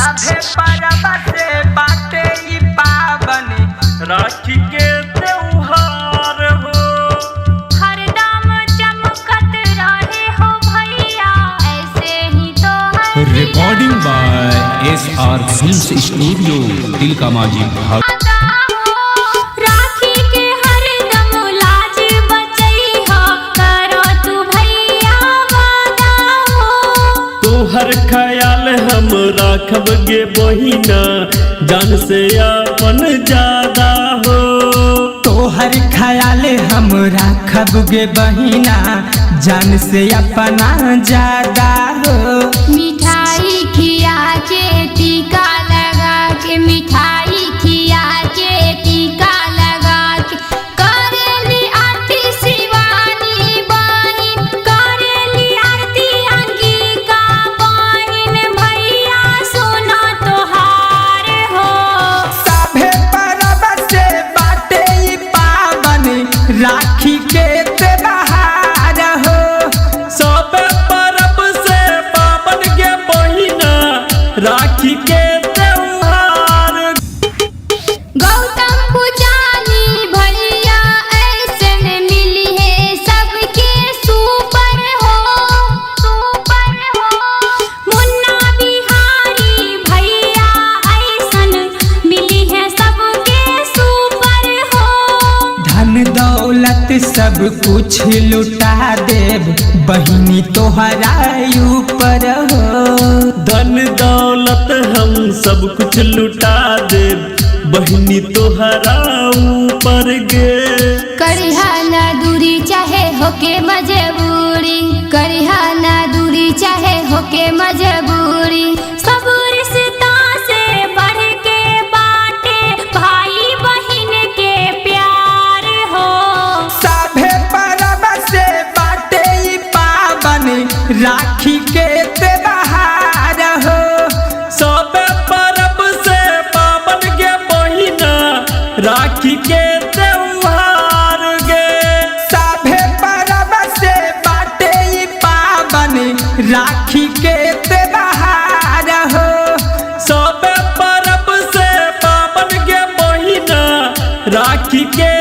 साभे परब से बाटे ई पावन राखी के त्योहार हो। हरदम चमकत रहे हो भैया ऐसे ही तो है। Recording by SR films studio Tilka Manjhi भाग। राखी के हरदम लाज बचैहा करो तू भैया वादा हो। तोहर ख्याल हम राखब गे बहिना जान से अपन ज्यादा हो। तोहर ख्याल हम राखब गे बहिना जान से अपना ज्यादा हो। मिठाई खिया के टीका लगा के मिठाई खिया के टीका लगा के करेली आरती शिवानी बहिन करेली आरती अंगिका बहिन भैया सुना तोहार हो। साभे परब से बाटे ई पावन राखी के त्योहार हो। सब परब से पावन गे बहिना राखी के त्योहार। गौतम पुजारी भैया ऐसन मिली है सबके सुपर हो। मुन्ना बिहारी भैया ऐसन मिली है सबके सुपर हो। धन दौलत सब कुछ लुटा देव बहिनी तोहरा ऊपर हो। धन दौलत हम सब कुछ लुटा दे बहिनी तोहरा ऊपर गे। करिहा ना दूरी चाहे होके मजबूरी करिहा ना दूरी चाहे होके मजबूरी सब रिश्ता से बढ़ के बाटे भाई बहिन के प्यार हो। साभे परब से बाटे ई पावन राखी के त्योहार हो। सब परब से पावन गे बहिना राखी के त्योहार गे। साभे परब से बाटे ई पावन राखी के त्योहार हो। सब परब से पावन गे बहिना राखी के